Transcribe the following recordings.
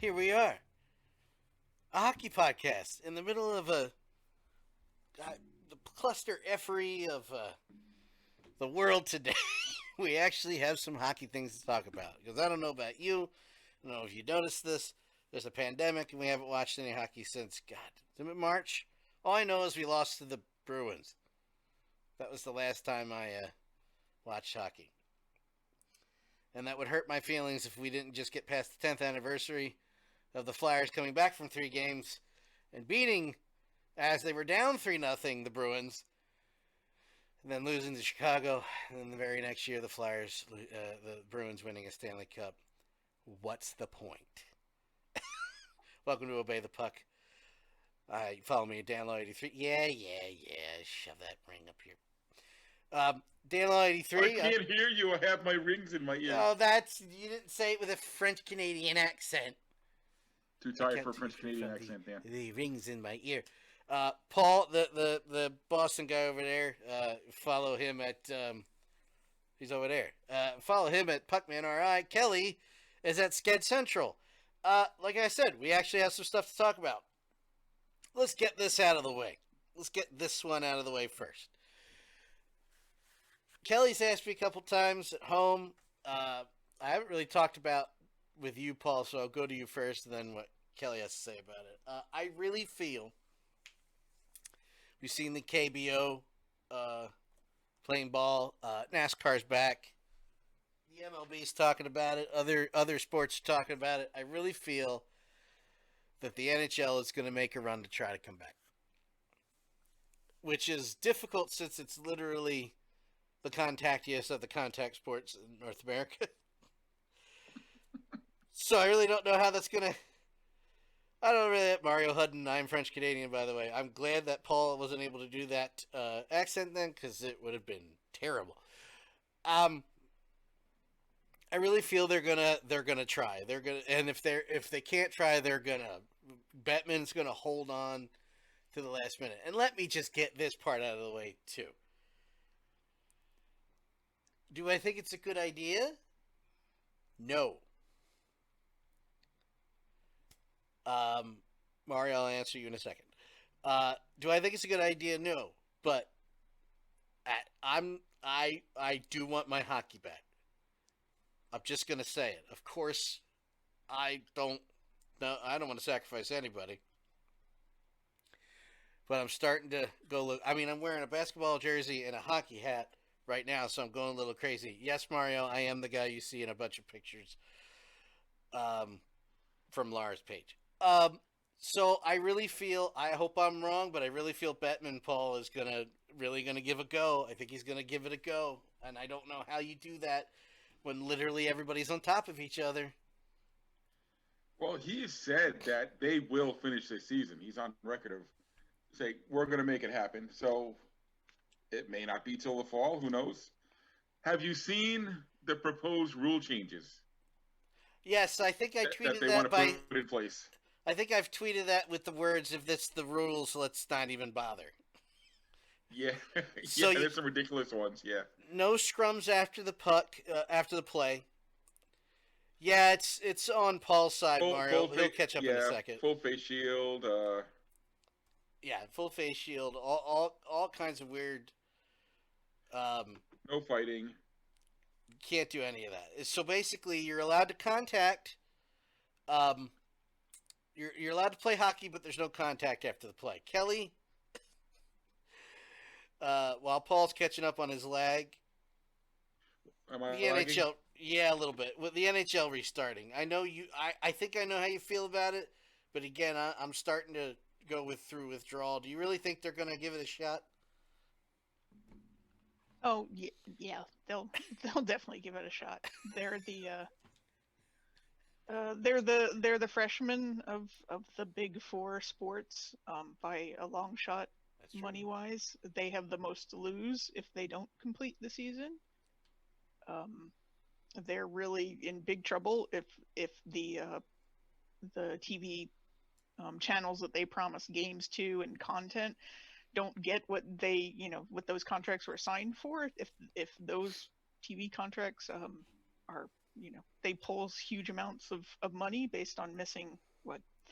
here we are, a hockey podcast in the middle of the cluster effery of the world today. We actually have some hockey things to talk about because I don't know about you. I don't know if you noticed this. There's a pandemic and we haven't watched any hockey since March. All I know is we lost to the Bruins. That was the last time I watched hockey. And that would hurt my feelings if we didn't just get past the 10th anniversary of the Flyers coming back from 3 games and beating, as they were down 3-0, the Bruins, and then losing to Chicago, and then the very next year the Bruins winning a Stanley Cup. What's the point? Welcome to Obey the Puck. Follow me at DanLaw83. Yeah. Shove that ring up here. DanLaw83. I can't hear you. I have my rings in my ears. Oh, you didn't say it with a French-Canadian accent. Too tired for a French-Canadian accent, Dan. The rings in my ear. Paul, the Boston guy over there, follow him at, he's over there. Follow him at PuckmanRI. Kelly is at Sked Central. Like I said, we actually have some stuff to talk about. Let's get this out of the way. Let's get this one out of the way first. Kelly's asked me a couple times at home. I haven't really talked about with you, Paul, so I'll go to you first and then what Kelly has to say about it. I really feel we've seen the KBO playing ball. NASCAR's back. The MLB's talking about it. Other sports are talking about it. I really feel that the NHL is going to make a run to try to come back, which is difficult since it's literally the contactiest of the contact sports in North America. So I really don't know how that's going to... I don't really... Mario Hudden, I'm French-Canadian, by the way. I'm glad that Paul wasn't able to do that accent then, because it would have been terrible. I really feel they're gonna try. And if they can't try, they're gonna... Bettman's gonna hold on to the last minute. And let me just get this part out of the way, too. Do I think it's a good idea? No. Mario, I'll answer you in a second. Do I think it's a good idea? No. But I do want my hockey back. I'm just gonna say it. Of course, I don't want to sacrifice anybody. But I'm starting to go look. I mean, I'm wearing a basketball jersey and a hockey hat right now, so I'm going a little crazy. Yes, Mario, I am the guy you see in a bunch of pictures from Lara's page. So I really feel, I hope I'm wrong, but I really feel Bettman Paul is really gonna give a go. I think he's gonna give it a go, and I don't know how you do that when literally everybody's on top of each other. Well, he has said that they will finish this season. He's on record of saying, we're going to make it happen. So it may not be till the fall. Who knows? Have you seen the proposed rule changes? Yes, I think I tweeted that they want to put in place. I think I've tweeted that with the words, if that's the rules, let's not even bother. Yeah, so there's some ridiculous ones, yeah. No scrums after the puck, after the play. Yeah, it's on Paul's side, Mario. He'll catch up in a second. Full face shield. Yeah, full face shield. All kinds of weird. No fighting. Can't do any of that. So basically, you're allowed to contact. You're allowed to play hockey, but there's no contact after the play. Kelly, while Paul's catching up on his lag, am I the lagging? NHL. Yeah, a little bit. With the NHL restarting. I know you. I think I know how you feel about it, but again, I'm starting to go through withdrawal. Do you really think they're going to give it a shot? Oh yeah, they'll definitely give it a shot. They're the freshmen of the big four sports by a long shot. Money wise, they have the most to lose if they don't complete the season. They're really in big trouble if the TV channels that they promise games to and content don't get what they, what those contracts were signed for. If those TV contracts are they pull huge amounts of money based on missing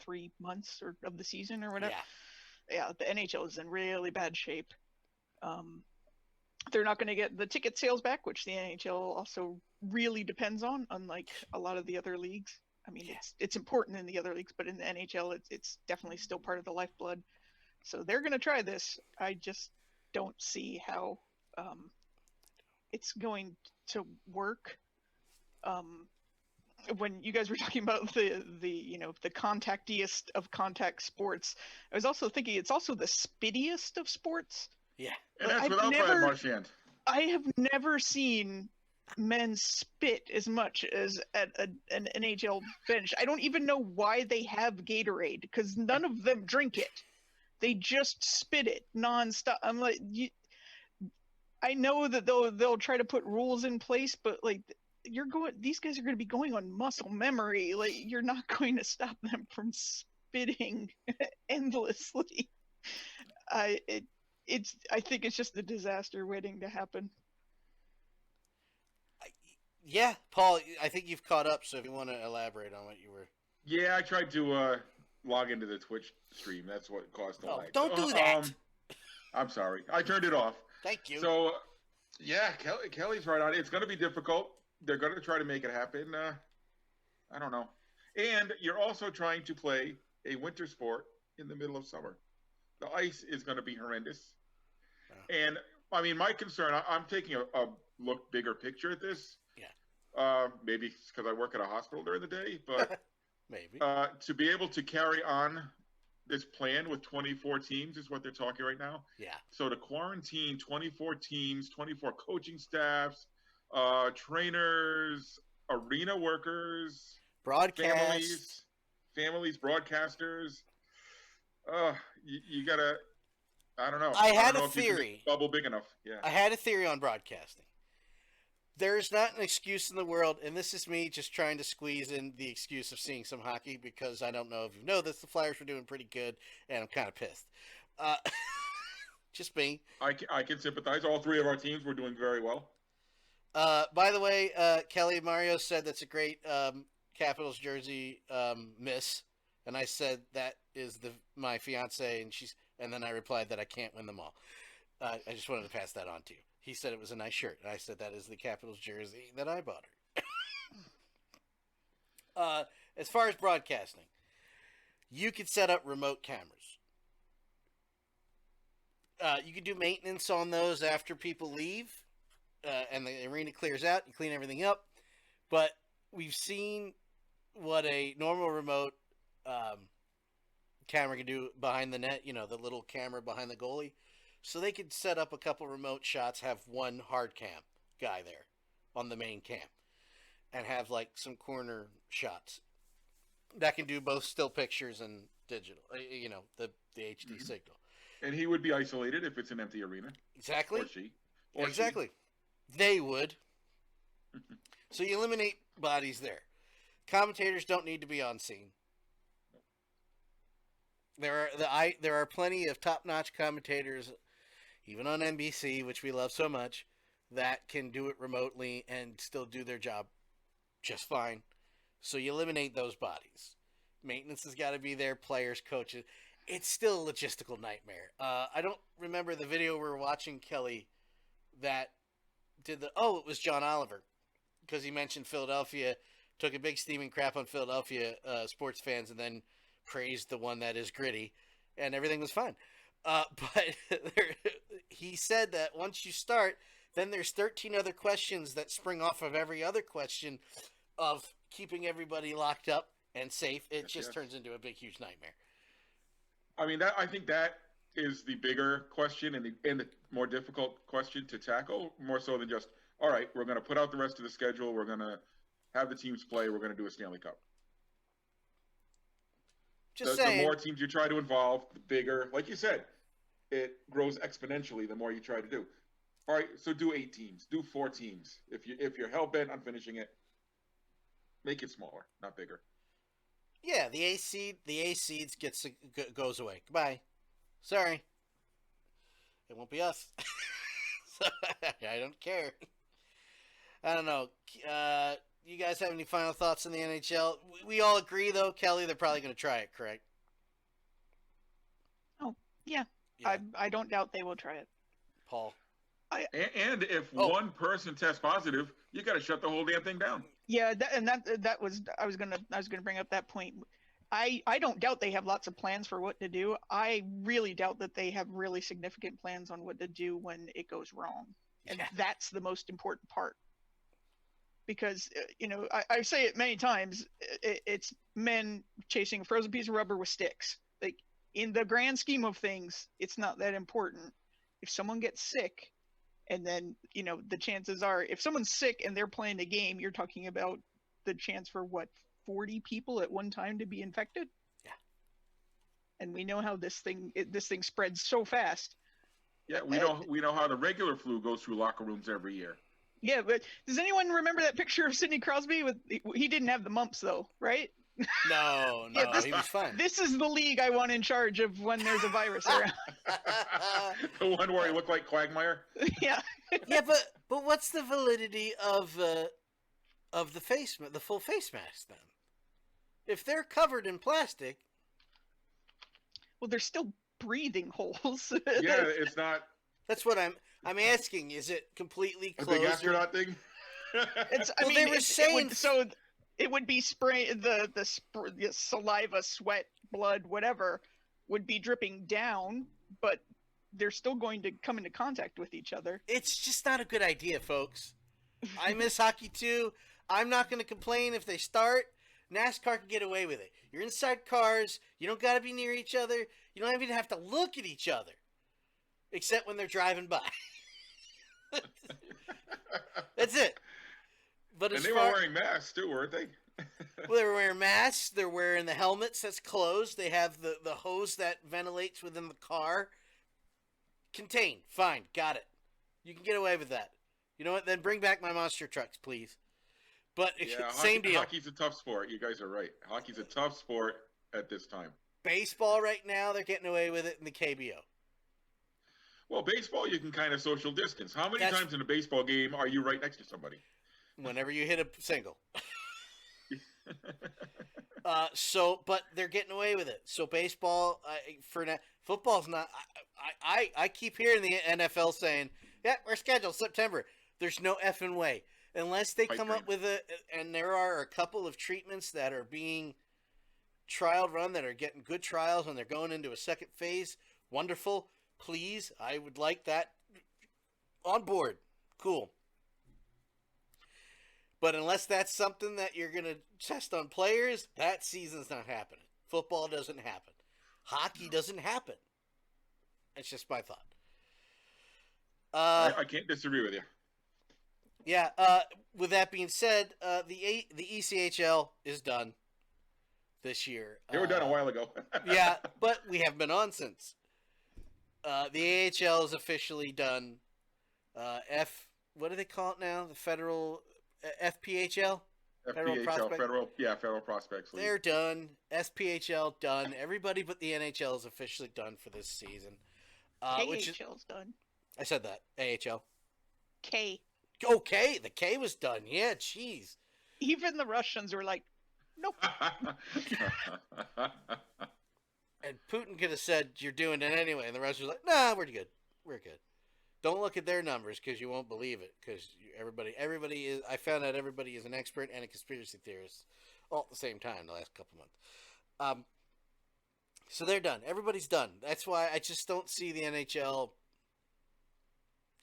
3 months of the season or whatever. Yeah, the NHL is in really bad shape. They're not going to get the ticket sales back, which the NHL also really depends on, unlike a lot of the other leagues. I mean, it's important in the other leagues, but in the NHL, it's definitely still part of the lifeblood. So they're going to try this. I just don't see how it's going to work. When you guys were talking about the contactiest of contact sports, I was also thinking it's also the spittiest of sports. Yeah, and that's without Brad Marchand. I have never seen men spit as much as at an NHL bench. I don't even know why they have Gatorade, because none of them drink it. They just spit it nonstop. I'm like, I know that they'll try to put rules in place, but like these guys are going to be going on muscle memory. Like, you're not going to stop them from spitting endlessly. I think it's just a disaster waiting to happen. Yeah, Paul, I think you've caught up, so if you want to elaborate on what you were... Yeah, I tried to log into the Twitch stream. That's what caused the lag. Don't do that! I'm sorry. I turned it off. Thank you. So, yeah, Kelly's right on it. It's going to be difficult. They're going to try to make it happen. I don't know. And you're also trying to play a winter sport in the middle of summer. The ice is going to be horrendous. Yeah. And, I mean, my concern, I'm taking a look bigger picture at this. Yeah. Maybe it's because I work at a hospital during the day, but maybe to be able to carry on this plan with 24 teams is what they're talking right now. Yeah. So to quarantine 24 teams, 24 coaching staffs, trainers, arena workers, broadcast families, broadcasters. You gotta. I don't know. I had a theory. Bubble big enough. Yeah. I had a theory on broadcasting. There's not an excuse in the world, and this is me just trying to squeeze in the excuse of seeing some hockey, because I don't know if you know this, the Flyers were doing pretty good, and I'm kind of pissed. Just me. I can sympathize. All three of our teams were doing very well. By the way, Kelly Mario said that's a great Capitals jersey miss, and I said that is my fiance, and then I replied that I can't win them all. I just wanted to pass that on to you. He said it was a nice shirt, and I said that is the Capitals jersey that I bought her. As far as broadcasting, you could set up remote cameras. You could do maintenance on those after people leave, and the arena clears out. You clean everything up. But we've seen what a normal remote camera can do behind the net, the little camera behind the goalie. So they could set up a couple remote shots, have one hard cam guy there on the main cam, and have like some corner shots that can do both still pictures and digital, the HD signal. And he would be isolated if it's an empty arena. Exactly. Or she. Exactly. They would. So you eliminate bodies there. Commentators don't need to be on scene. There are plenty of top-notch commentators, even on NBC, which we love so much, that can do it remotely and still do their job just fine. So you eliminate those bodies. Maintenance has got to be there, players, coaches. It's still a logistical nightmare. I don't remember the video we were watching, Kelly, that did it was John Oliver, because he mentioned Philadelphia, took a big steaming crap on Philadelphia sports fans, and then praised the one that is gritty, and everything was fine. But he said that once you start, then there's 13 other questions that spring off of every other question of keeping everybody locked up and safe. It just turns into a big, huge nightmare. I mean, I think that is the bigger question and the more difficult question to tackle, more so than just, all right, we're going to put out the rest of the schedule, we're going to have the teams play, we're going to do a Stanley Cup. The more teams you try to involve, the bigger, like you said, it grows exponentially the more you try to do. All right, so do 8 teams, do 4 teams. If you're hell bent on finishing it, make it smaller, not bigger. Yeah, the A seeds goes away. Goodbye. Sorry, it won't be us. So, I don't care. I don't know. you guys have any final thoughts on the NHL? We all agree, though, Kelly, they're probably going to try it, correct? Oh, yeah. I don't doubt they will try it. Paul? And if one person tests positive, you got to shut the whole damn thing down. Yeah, that was I was gonna bring up that point. I don't doubt they have lots of plans for what to do. I really doubt that they have really significant plans on what to do when it goes wrong, and that's the most important part. Because I say it many times, it's men chasing a frozen piece of rubber with sticks. Like, in the grand scheme of things, it's not that important. If someone gets sick, and then, the chances are, if someone's sick and they're playing a game, you're talking about the chance for 40 people at one time to be infected? Yeah. And we know how this thing spreads so fast. Yeah, we know how the regular flu goes through locker rooms every year. Yeah, but does anyone remember that picture of Sidney Crosby he didn't have the mumps though, right? No, he was fine. This is the league I want in charge of when there's a virus around. The one where he looked like Quagmire? Yeah. Yeah, but what's the validity of the full face mask then? If they're covered in plastic, well, they're still breathing holes. Yeah, it's not. That's what I'm asking. Is it completely closed? A big astronaut thing? They were saying it would be spray the saliva, sweat, blood, whatever would be dripping down, but they're still going to come into contact with each other. It's just not a good idea, folks. I miss hockey too. I'm not going to complain if they start. NASCAR can get away with it. You're inside cars. You don't got to be near each other. You don't even have to look at each other, except when they're driving by. That's it. But and they were wearing masks too, weren't they? Well, they were wearing masks. They're wearing the helmets that's closed. They have the hose that ventilates within the car. Contained. Fine. Got it. You can get away with that. You know what? Then bring back my monster trucks, please. But same deal. Hockey's a tough sport. You guys are right. Hockey's a tough sport at this time. Baseball right now, they're getting away with it in the KBO. Well, baseball, you can kind of social distance. How many times in a baseball game are you right next to somebody? Whenever you hit a single. But they're getting away with it. So baseball, for now, football's not. I keep hearing the NFL saying, "Yeah, we're scheduled September." There's no effing way unless they come up with and there are a couple of treatments that are being trial run that are getting good trials and they're going into a second phase. Wonderful. Please, I would like that on board. Cool. But unless that's something that you're going to test on players, that season's not happening. Football doesn't happen. Hockey doesn't happen. It's just my thought. I can't disagree with you. Yeah. With that being said, the ECHL is done this year. They were done a while ago. Yeah, but we haven't been on since. The AHL is officially done. What do they call it now? The federal FPHL? Federal Prospects League. They're done. SPHL done. Everybody but the NHL is officially done for this season. KHL's done. I said that. AHL. K. Okay, the K was done. Yeah, jeez. Even the Russians were like, nope. And Putin could have said, you're doing it anyway. And the Russians were like, nah, we're good. We're good. Don't look at their numbers because you won't believe it. Because everybody is, I found out everybody is an expert and a conspiracy theorist all at the same time the last couple months. So they're done. Everybody's done. That's why I just don't see the NHL.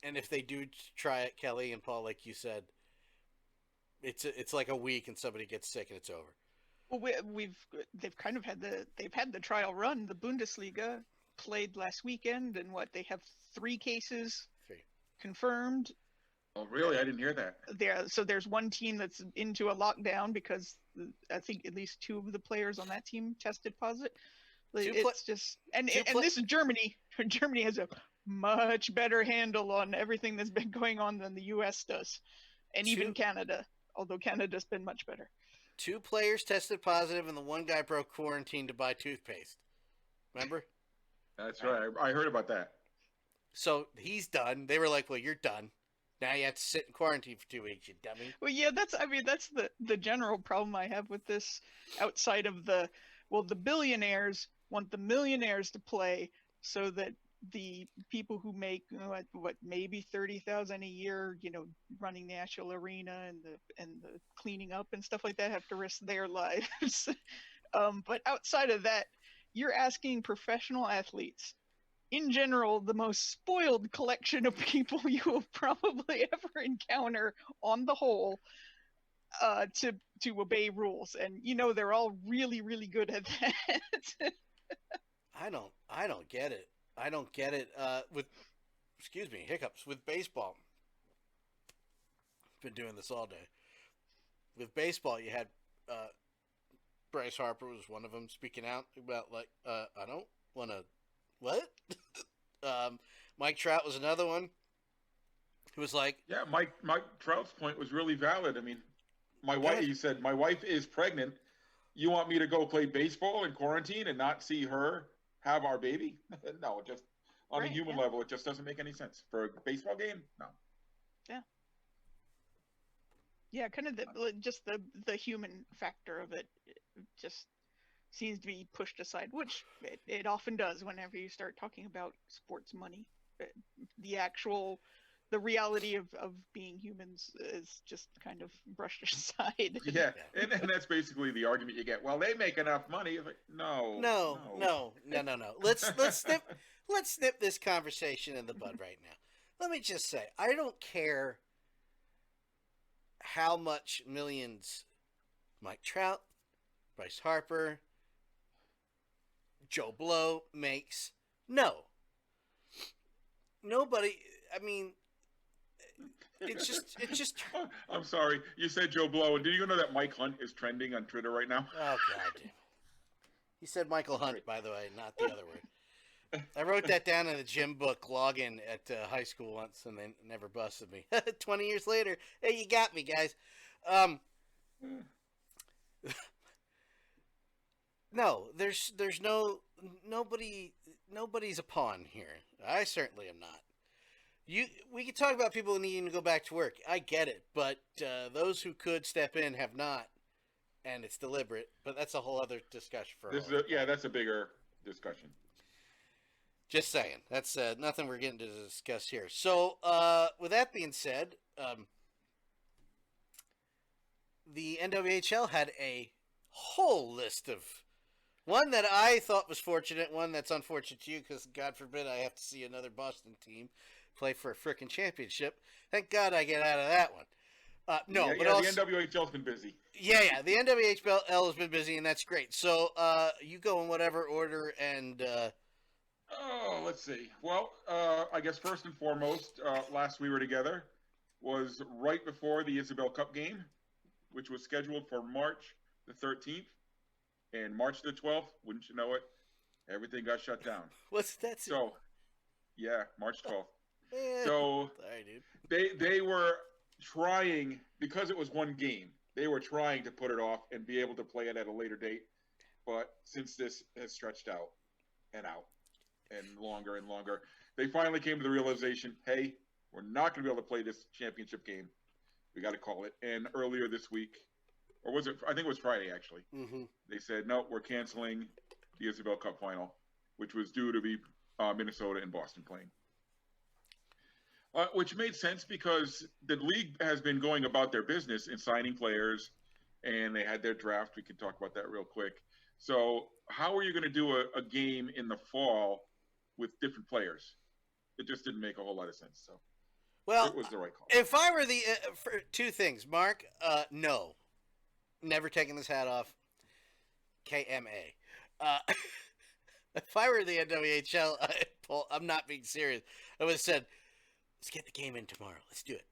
And if they do try it, Kelly and Paul, like you said, it's like a week and somebody gets sick and it's over. Well, they've kind of had the trial run. The Bundesliga played last weekend, and they have 3 cases confirmed. Oh, really? I didn't hear that. So there's one team that's into a lockdown because I think at least 2 of the players on that team tested positive. This is Germany. Germany has a much better handle on everything that's been going on than the U.S. does, and even Canada. Although Canada's been much better. 2 players tested positive, and the one guy broke quarantine to buy toothpaste. Remember? That's right. I heard about that. So he's done. They were like, well, you're done. Now you have to sit in quarantine for 2 weeks, you dummy. Well, yeah, that's the general problem I have with this. Outside of the billionaires want the millionaires to play so that the people who make what maybe 30,000 a year, running the actual arena and the cleaning up and stuff like that, have to risk their lives. But outside of that, you're asking professional athletes, in general, the most spoiled collection of people you will probably ever encounter on the whole, to obey rules, and they're all really, really good at that. I don't get it. I don't get it. Hiccups with baseball. Been doing this all day. With baseball, you had Bryce Harper was one of them speaking out about I don't want to. What? Mike Trout was another one. Who was like, yeah, Mike Trout's point was really valid. I mean, he said, my wife is pregnant. You want me to go play baseball in quarantine and not see her have our baby? No, just on a human level, it just doesn't make any sense. For a baseball game, no. Yeah. Yeah, kind of the human factor of it just seems to be pushed aside, which it often does whenever you start talking about sports money. The reality of being humans is just kind of brushed aside. Yeah, and that's basically the argument you get. Well, they make enough money. It's like, no. Let's snip this conversation in the bud right now. Let me just say, I don't care how much millions Mike Trout, Bryce Harper, Joe Blow makes. No. Nobody, I mean, it's just. I'm sorry. You said Joe Blow, and did you know that Mike Hunt is trending on Twitter right now? Oh, God. He said Michael Hunt, by the way, not the other word. I wrote that down in the gym book login at high school once, and they never busted me. 20 years later, hey, you got me, guys. No, there's nobody's a pawn here. I certainly am not. We can talk about people needing to go back to work. I get it, but those who could step in have not, and it's deliberate. But that's a whole other discussion for. That's a bigger discussion. Just saying, that's nothing we're getting to discuss here. So, with that being said, the NWHL had a whole list of. One that I thought was fortunate, one that's unfortunate to you, because God forbid I have to see another Boston team play for a frickin' championship. Thank God I get out of that one. The NWHL's been busy. Yeah, the NWHL has been busy, and that's great. So you go in whatever order, and... let's see. Well, I guess first and foremost, last we were together was right before the Isabel Cup game, which was scheduled for March the 13th. And March the 12th, wouldn't you know it, everything got shut down. What's that? So, yeah, March 12th. Yeah. So, sorry, dude. They were trying, because it was one game, they were trying to put it off and be able to play it at a later date. But since this has stretched out and longer and longer, they finally came to the realization, hey, we're not going to be able to play this championship game. We got to call it. And earlier this week, or was it? I think it was Friday, actually. Mm-hmm. They said, no, we're canceling the Isabel Cup final, which was due to be Minnesota and Boston playing. Which made sense because the league has been going about their business in signing players, and they had their draft. We can talk about that real quick. So how are you going to do a game in the fall with different players? It just didn't make a whole lot of sense. So it was the right call. If I were for two things, Mark, no. Never taking this hat off. KMA. If I were the NWHL, I'm not being serious. I would have said, let's get the game in tomorrow. Let's do it.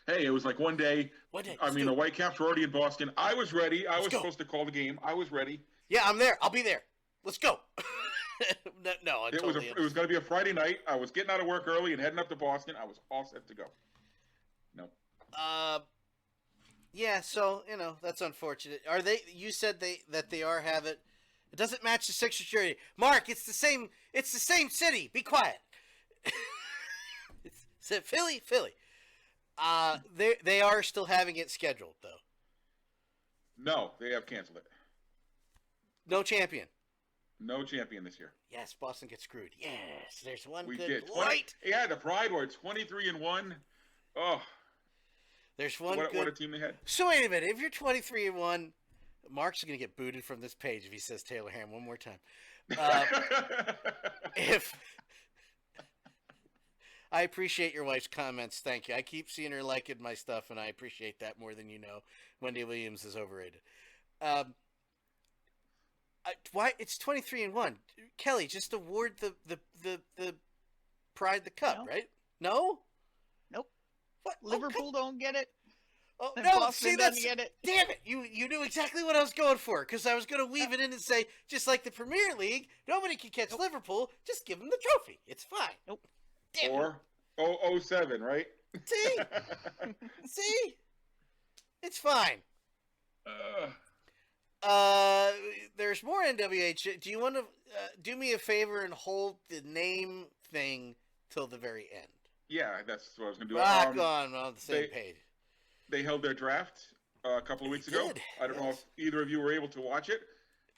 Hey, it was like one day. I mean, the Whitecaps were already in Boston. I was ready. I was supposed to call the game. I was ready. Yeah, I'm there. I'll be there. Let's go. No, it was going to be a Friday night. I was getting out of work early and heading up to Boston. I was all set to go. No. Yeah, so that's unfortunate. Are they? You said that they are have it. It doesn't match the Sixers jersey. Mark, it's the same. It's the same city. Be quiet. It's Philly. They are still having it scheduled though. No, they have canceled it. No champion. No champion this year. Yes, Boston gets screwed. Yes, there's one We good did. point. Yeah, the Pride were 23-1. Oh, There's one what good. a team they had. So wait a minute. If you're 23-1, Mark's gonna get booted from this page if he says Taylor Ham one more time. If I appreciate your wife's comments, thank you. I keep seeing her liking my stuff, and I appreciate that more than you know. Wendy Williams is overrated. Why it's 23-1? Kelly, just award the Pride the Cup, No. right? No. Nope. What? Liverpool don't get it. Oh, And no! Boston See, doesn't that's get it. damn it! You knew exactly what I was going for because I was going to weave it in and say, just like the Premier League, nobody can catch Liverpool. Just give them the trophy. It's fine. Nope. Damn it. Or 007, right? See, see, it's fine. There's more NWH. Do you want to do me a favor and hold the name thing till the very end? Yeah, that's what I was going to do. Rock on the same page. They held their draft a couple of weeks ago. did, I don't know yes. if either of you were able to watch it.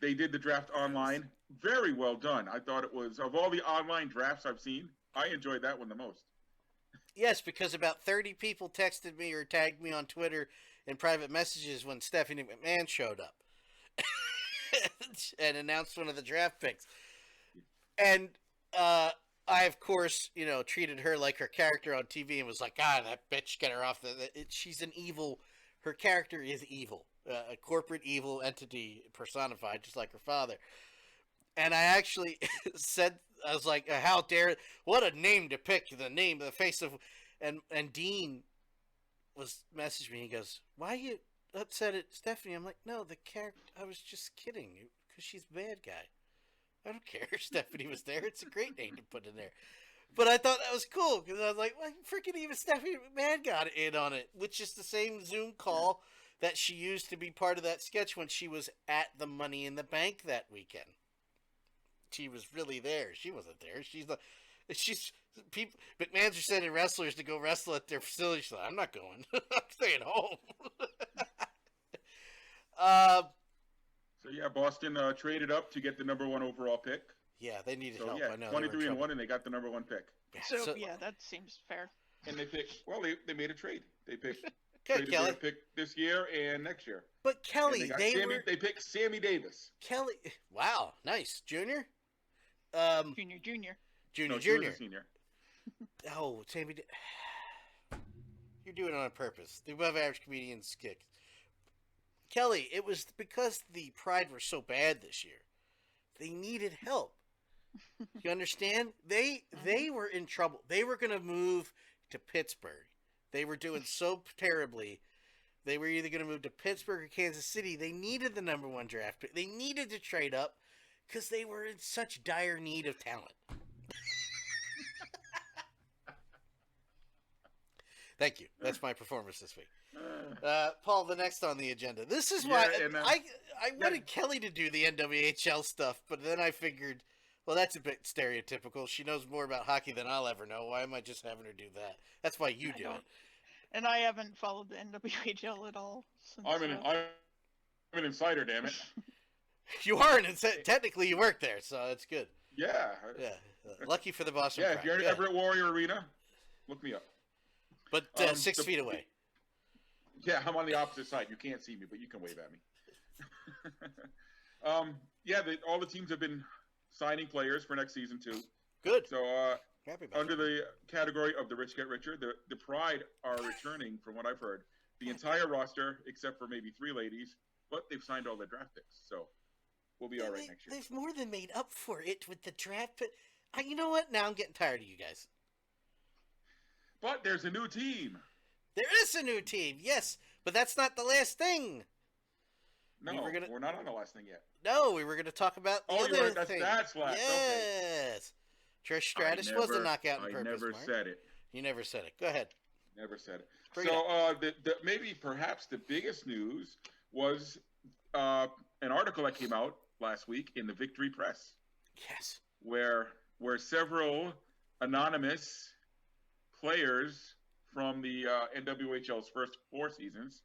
They did the draft online. Very well done. I thought it was, of all the online drafts I've seen, I enjoyed that one the most. Yes, because about 30 people texted me or tagged me on Twitter in private messages when Stephanie McMahon showed up and announced one of the draft picks. And I, of course, treated her like her character on TV and was like, that bitch, get her off. She's an evil. Her character is evil, a corporate evil entity personified, just like her father. And I actually said, I was like, how dare, what a name to pick, the face of, and Dean was messaging me. He goes, why are you upset at Stephanie? I'm like, no, the character, I was just kidding, because she's a bad guy. I don't care if Stephanie was there. It's a great name to put in there. But I thought that was cool, because I was like, well, freaking even Stephanie McMahon got in on it, which is the same Zoom call that she used to be part of that sketch when she was at the Money in the Bank that weekend. She was really there. She wasn't there. She's people. McMahon's are sending wrestlers to go wrestle at their facility. She's like, I'm not going. I'm staying home. So yeah, Boston traded up to get the number 1 overall pick. Yeah, they needed So help. yeah, I know. 23-1, and they got the number 1 pick. So yeah, that seems fair. And they picked. Well, they made a trade. They picked. Okay, traded Kelly. their pick this year and next year. But Kelly, And they picked Sammy Davis. Kelly. Wow, nice junior. Junior. Junior. No, she was a senior. Oh, Sammy. You're doing it on purpose. The above average comedians kick. Kelly, it was because the Pride were so bad this year. They needed help. You understand? They were in trouble. They were going to move to Pittsburgh. They were doing so terribly. They were either going to move to Pittsburgh or Kansas City. They needed the number 1 draft pick. They needed to trade up because they were in such dire need of talent. Thank you. That's my performance this week. Paul, the next on the agenda. This is why I wanted Kelly to do the NWHL stuff, but then I figured, well, that's a bit stereotypical. She knows more about hockey than I'll ever know. Why am I just having her do that? That's why you do it. And I haven't followed the NWHL at all. I'm an insider, damn it. You are an insider. Technically, you work there, so it's good. Yeah. Yeah. Lucky for the Boston Yeah, Pride. if you're ever at Warrior Arena, look me up. But 6 feet away. Yeah, I'm on the opposite side. You can't see me, but you can wave at me. All the teams have been signing players for next season too. Good. So Happy about under that. the category of the rich get richer, the Pride are returning, from what I've heard, the entire roster except for maybe 3 ladies, but they've signed all their draft picks, so we'll be all right next year. They've more than made up for it with the draft pick. You know what? Now I'm getting tired of you guys. But there's a new team. There is a new team, yes, but that's not the last thing. No, we're not on the last thing yet. No, we were going to talk about the other thing. That's last. Yes. Okay. Trish Stratus was the knockout in purpose. I never said it. You never said it. Go ahead. Never said it. Bring Maybe perhaps the biggest news was an article that came out last week in the Victory Press. Yes. Where several anonymous players from the NWHL's first 4 seasons,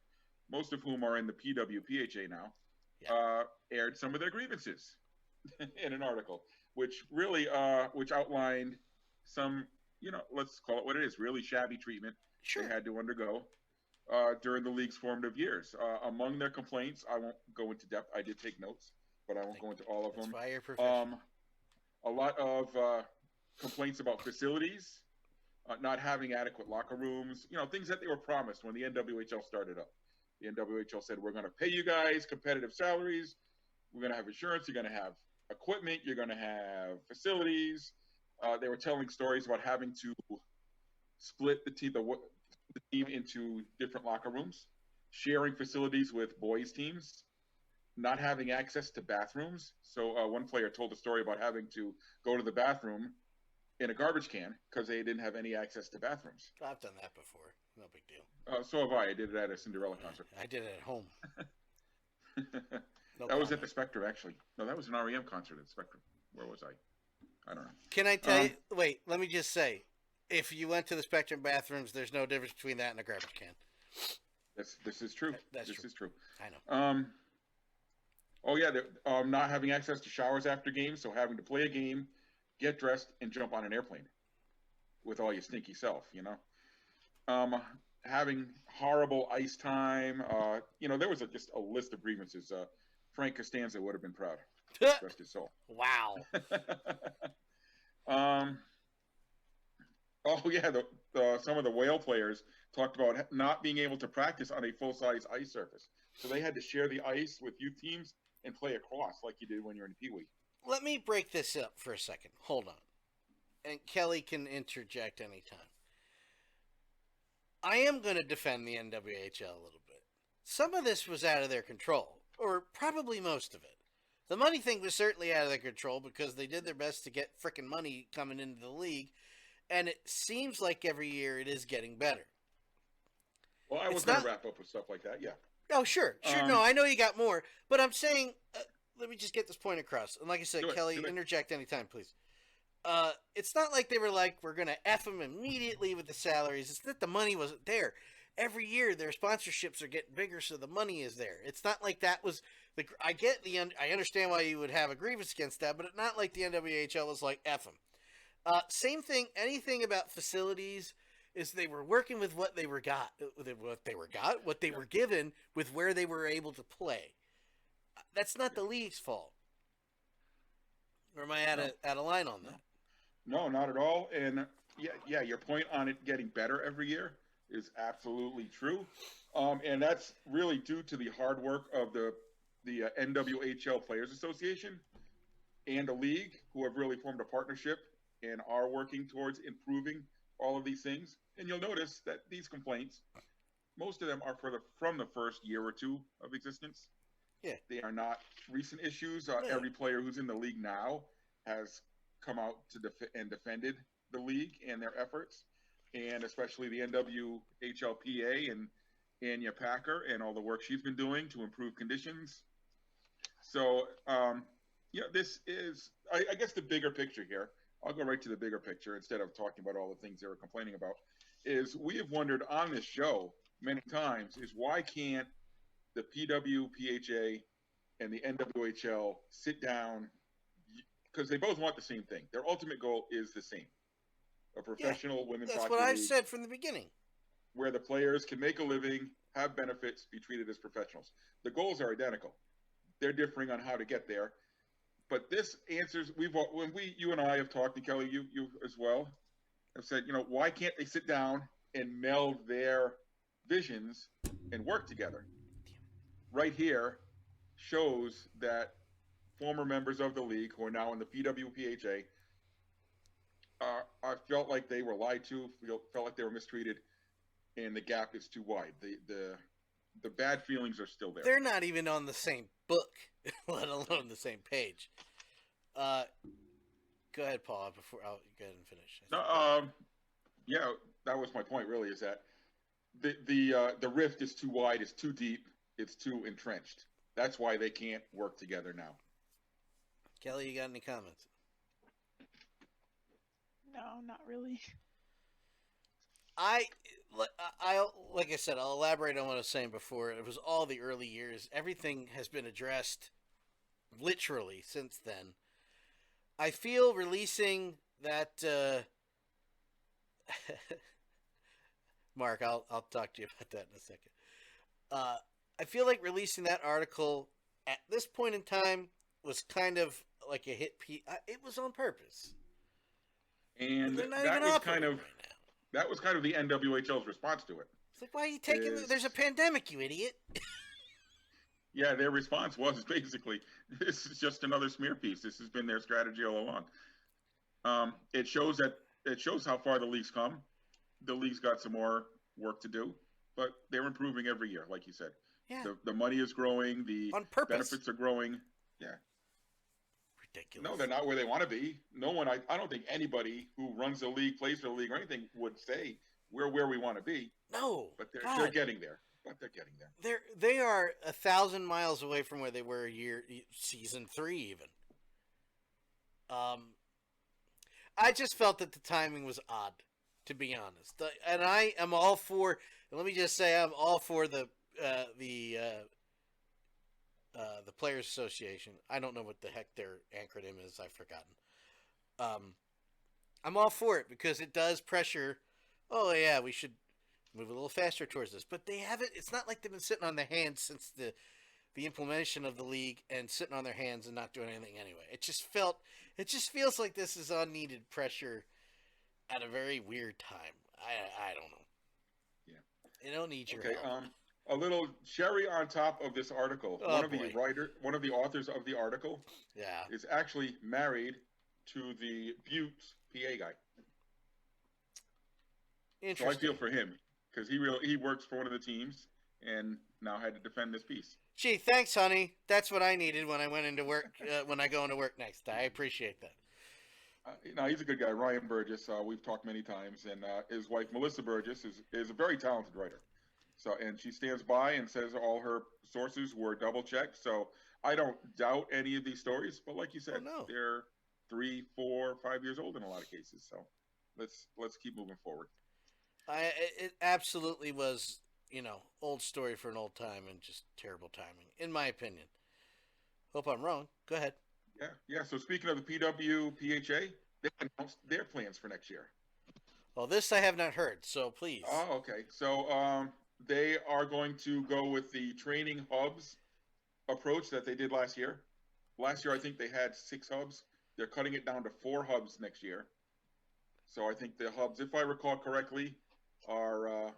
most of whom are in the PWPHA now, aired some of their grievances in an article, which really which outlined some, let's call it what it is, really shabby treatment they had to undergo during the league's formative years. Among their complaints, I won't go into depth. I did take notes, but I won't go into all of them. That's why you're professional. A lot of complaints about facilities, not having adequate locker rooms, things that they were promised when the NWHL started up. The NWHL said, we're going to pay you guys competitive salaries. We're going to have insurance. You're going to have equipment. You're going to have facilities. They were telling stories about having to split the team into different locker rooms, sharing facilities with boys teams, not having access to bathrooms. So one player told a story about having to go to the bathroom in a garbage can because they didn't have any access to bathrooms. I've done that before. No big deal. So have I. I did it at a Cinderella concert. I did it at home. That was at the Spectrum, actually. No, that was an REM concert at the Spectrum. Where was I? I don't know. Can I tell you? Wait, let me just say. If you went to the Spectrum bathrooms, there's no difference between that and a garbage can. This is true. This is true. I know. Oh, yeah. Not having access to showers after games, so having to play a game, get dressed, and jump on an airplane with all your stinky self, having horrible ice time. There was just a list of grievances. Frank Costanza would have been proud. Rest his soul. Wow. Oh, yeah. Some of the Whale players talked about not being able to practice on a full-size ice surface. So they had to share the ice with youth teams and play across like you did when you're in Pee Wee. Let me break this up for a second. Hold on. And Kelly can interject anytime. I am going to defend the NWHL a little bit. Some of this was out of their control, or probably most of it. The money thing was certainly out of their control because they did their best to get frickin' money coming into the league, and it seems like every year it is getting better. Well, I was going to wrap up with stuff like that, yeah. Oh, sure. No, I know you got more, but I'm saying, let me just get this point across. And like I said, Kelly, interject anytime, please. It's not like they were like, we're going to F them immediately with the salaries. It's that the money wasn't there. Every year their sponsorships are getting bigger, so the money is there. It's not like that was I understand why you would have a grievance against that, but it's not like the NWHL was like F them. Same thing, anything about facilities is they were working with what they were given with where they were able to play. That's not the league's fault. Or am I out of line on that? No, not at all. And yeah, your point on it getting better every year is absolutely true. And that's really due to the hard work of the NWHL Players Association and the league, who have really formed a partnership and are working towards improving all of these things. And you'll notice that these complaints, most of them are from the first year or two of existence. Yeah. They are not recent issues. Every player who's in the league now has come out to defended the league and their efforts, and especially the NWHLPA and Anya Packer and all the work she's been doing to improve conditions. So, this is, I guess, the bigger picture here. I'll go right to the bigger picture instead of talking about all the things they were complaining about. Is we have wondered on this show many times is why can't the PWPHA and the NWHL sit down, because they both want the same thing. Their ultimate goal is the same: a professional women's hockey league. That's what I said from the beginning. Where the players can make a living, have benefits, be treated as professionals. The goals are identical. They're differing on how to get there. But this answers, you and I have talked, and Kelly, you as well, have said, why can't they sit down and meld their visions and work together? Right here shows that former members of the league who are now in the PWPHA I felt like they were lied to, felt like they were mistreated, and the gap is too wide. The bad feelings are still there. They're not even on the same book, let alone the same page. Go ahead, Paul. Before I'll go ahead and finish. Yeah, that was my point. Really, is that the rift is too wide, it's too deep, it's too entrenched. That's why they can't work together now. Kelly, you got any comments? No, not really. I, like I said, I'll elaborate on what I was saying before. It was all the early years. Everything has been addressed literally since then. I feel releasing that. Mark, I'll talk to you about that in a second. I feel like releasing that article at this point in time was kind of like a hit piece. It was on purpose. And They're not that even was operating kind of right now. that was kind of the NWHL's response to it. It's like, why are you taking? Is There's a pandemic, you idiot. Yeah, their response was basically, this is just another smear piece. This has been their strategy all along. It shows how far the league's come. The league's got some more work to do, but they're improving every year, like you said. Yeah. The money is growing. The On purpose. benefits are growing. Yeah. Ridiculous. No, they're not where they want to be. No one, I don't think anybody who runs the league, plays for the league, or anything would say we're where we want to be. No. But they're getting there. But they're getting there. They are 1,000 miles away from where they were season 3 even. I just felt that the timing was odd, to be honest. And I am all for. Let me just say, I'm all for the Players Association. I don't know what the heck their acronym is. I've forgotten. I'm all for it because it does pressure. Oh yeah, we should move a little faster towards this. But they haven't. It's not like they've been sitting on their hands since the implementation of the league and sitting on their hands and not doing anything anyway. It just feels like this is unneeded pressure at a very weird time. I don't know. Yeah. You don't need your Okay. help. A little cherry on top of this article. Oh, one of the authors of the article, is actually married to the Buttes PA guy. So I feel for him because he works for one of the teams and now had to defend this piece. Gee, thanks, honey. That's what I needed when I went into work. When I go into work next, I appreciate that. No, he's a good guy, Ryan Burgess. We've talked many times, and his wife Melissa Burgess is a very talented writer. So, and she stands by and says all her sources were double checked. So I don't doubt any of these stories, but like you said, they're 3, 4, 5 years old in a lot of cases. So let's keep moving forward. It absolutely was, old story for an old time and just terrible timing, in my opinion. Hope I'm wrong. Go ahead. Yeah. So speaking of the PWPHA, they announced their plans for next year. Well, this I have not heard, so please. Oh, okay. So they are going to go with the training hubs approach that they did last year. Last year, I think they had 6 hubs. They're cutting it down to 4 hubs next year. So I think the hubs, if I recall correctly, are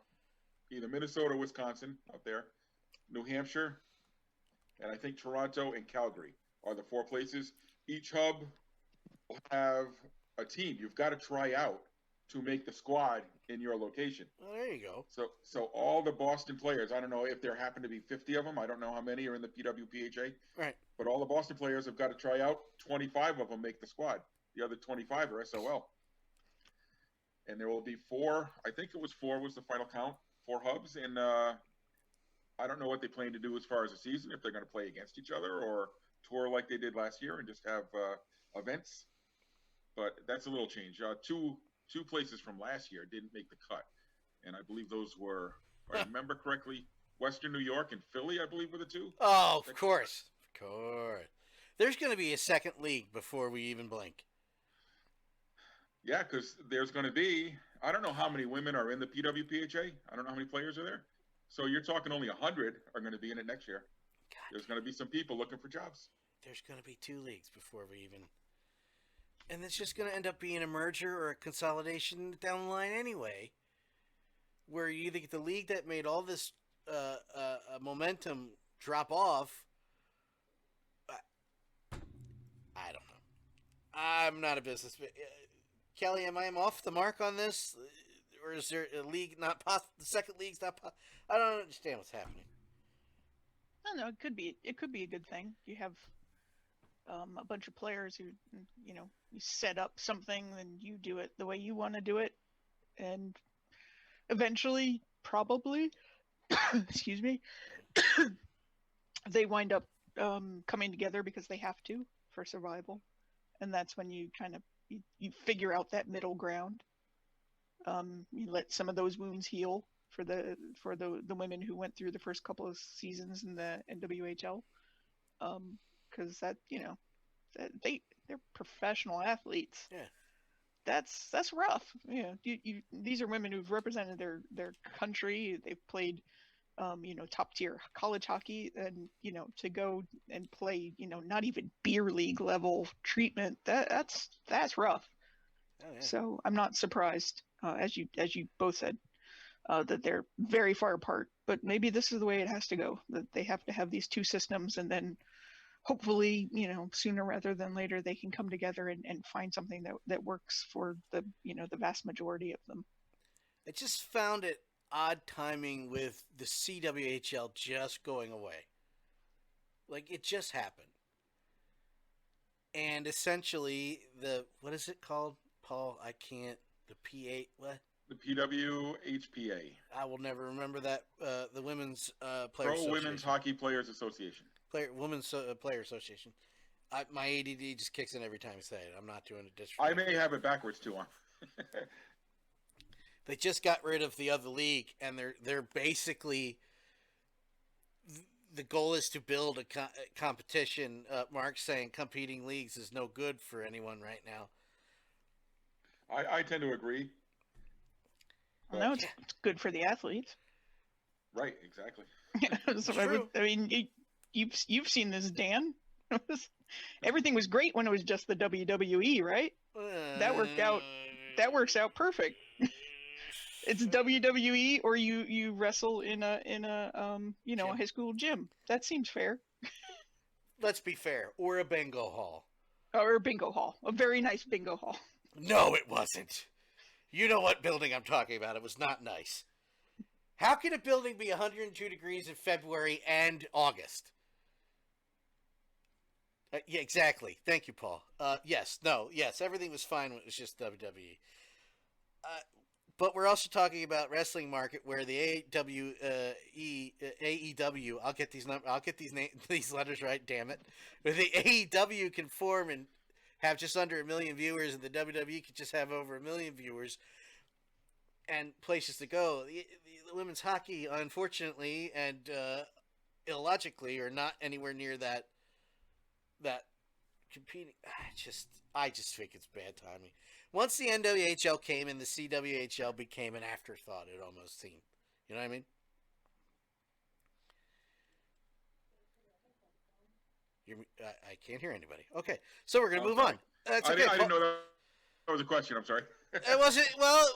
either Minnesota, Wisconsin up there, New Hampshire, and I think Toronto and Calgary are the 4 places. Each hub will have a team. You've got to try out to make the squad in your location. Well, there you go. So all the Boston players, I don't know if there happen to be 50 of them. I don't know how many are in the PWPHA. Right. But all the Boston players have got to try out. 25 of them make the squad. The other 25 are SOL. And there will be 4, I think it was 4 was the final count, 4 hubs. And I don't know what they plan to do as far as the season, if they're going to play against each other or tour like they did last year and just have events. But that's a little change. Two places from last year didn't make the cut. And I believe those were, if I remember correctly, Western New York and Philly, I believe, were the 2. Oh, of course. Of course. There's going to be a second league before we even blink. Yeah, because there's going to be, I don't know how many women are in the PWPHA. I don't know how many players are there. So you're talking only 100 are going to be in it next year. God. There's going to be some people looking for jobs. There's going to be 2 leagues before we even... And it's just going to end up being a merger or a consolidation down the line anyway, where you either get the league that made all this momentum drop off. I don't know. I'm not a businessman. Kelly, am I off the mark on this? Or is there a league not possible? The second league's not possible? I don't understand what's happening. I don't know. It could be a good thing. You have a bunch of players who, you set up something and you do it the way you want to do it. And eventually, probably, excuse me, they wind up coming together because they have to for survival. And that's when you kind of, you figure out that middle ground. You let some of those wounds heal for the women who went through the first couple of seasons in the NWHL, because they're professional athletes. Yeah. That's rough. These are women who've represented their country. They've played top tier college hockey, and to go and play not even beer league level treatment, that's rough. Oh, yeah. So I'm not surprised, as you both said, that they're very far apart. But maybe this is the way it has to go. That they have to have these two systems, and then hopefully, sooner rather than later, they can come together and find something that works for the vast majority of them. I just found it odd timing with the CWHL just going away. Like, it just happened. And essentially, what is it called, Paul? I can't. The PA, what? The PWHPA. I will never remember that. The Women's Players Pro Association. Women's Hockey Players Association. Women's Player Association. My ADD just kicks in every time I say it. I'm not doing it disrespect. I may have it backwards too. They just got rid of the other league, and they're basically, the goal is to build a competition. Mark's saying competing leagues is no good for anyone right now. I tend to agree. Well, no, it's good for the athletes. Right, exactly. You've seen this, Dan. Everything was great when it was just the WWE, right? That works out perfect. It's WWE, or you wrestle in a a high school gym. That seems fair. Let's be fair. Or a bingo hall. Or a bingo hall. A very nice bingo hall. No, it wasn't. You know what building I'm talking about. It was not nice. How can a building be 102 degrees in February and August? Yeah, exactly. Thank you, Paul. Yes, everything was fine when it was just WWE. But we're also talking about wrestling market where the AEW, I'll get these letters right, damn it. Where the AEW can form and have just under 1 million viewers, and the WWE could just have over 1 million viewers and places to go. The women's hockey, unfortunately and illogically, are not anywhere near that competing. I just think it's bad timing. Once the NWHL came in, the CWHL became an afterthought, it almost seemed. You know what I mean? I can't hear anybody. Okay, so we're going to move on. That's okay. I didn't know that was a question. I'm sorry. It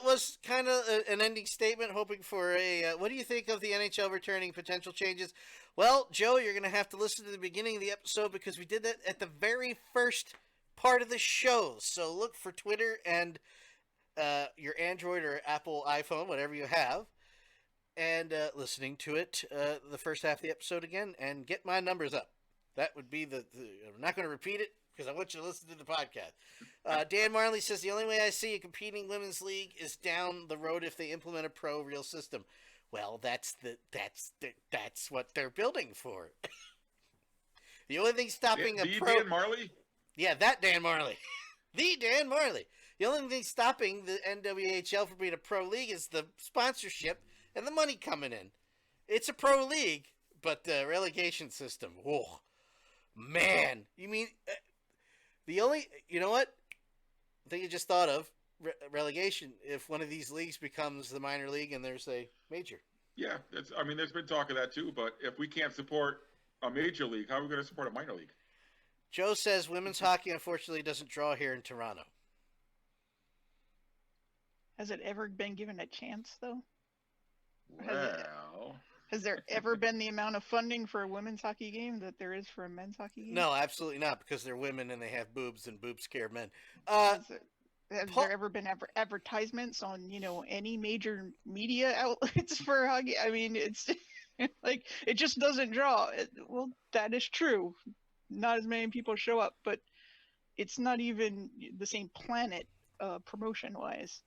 was kind of an ending statement, hoping for a, what do you think of the NHL returning, potential changes? Well, Joe, you're going to have to listen to the beginning of the episode because we did that at the very first part of the show. So look for Twitter and your Android or Apple iPhone, whatever you have, and listening to it, the first half of the episode again, and get my numbers up. That would be I'm not going to repeat it because I want you to listen to the podcast. Dan Marley says the only way I see a competing women's league is down the road if they implement a pro real system. Well, that's what they're building for. The only thing stopping a pro. Dan Marley? Yeah, that Dan Marley. The Dan Marley. The only thing stopping the NWHL from being a pro league is the sponsorship and the money coming in. It's a pro league, but the relegation system. Whoa. Man. You mean, you know what? Thing you just thought of, relegation, if one of these leagues becomes the minor league and there's a major. Yeah, there's been talk of that too, but if we can't support a major league, how are we going to support a minor league? Joe says women's hockey unfortunately doesn't draw here in Toronto. Has it ever been given a chance, though? Well... Has there ever been the amount of funding for a women's hockey game that there is for a men's hockey game? No, absolutely not, because they're women and they have boobs, and boobs scare men. Has there ever been advertisements on, any major media outlets for hockey? I mean, it's like, it just doesn't draw. Well, that is true. Not as many people show up, but it's not even the same planet promotion-wise.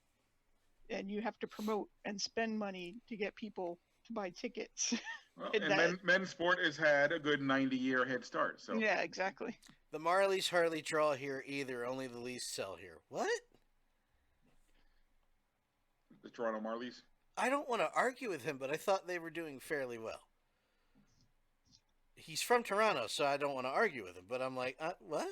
And you have to promote and spend money to get people to buy tickets. Well, and men's sport has had a good 90-year head start. So yeah, exactly. The Marlies hardly draw here either. Only the Leafs sell here. What? Toronto Marlies? I don't want to argue with him, but I thought they were doing fairly well. He's from Toronto, so I don't want to argue with him. But I'm like, what?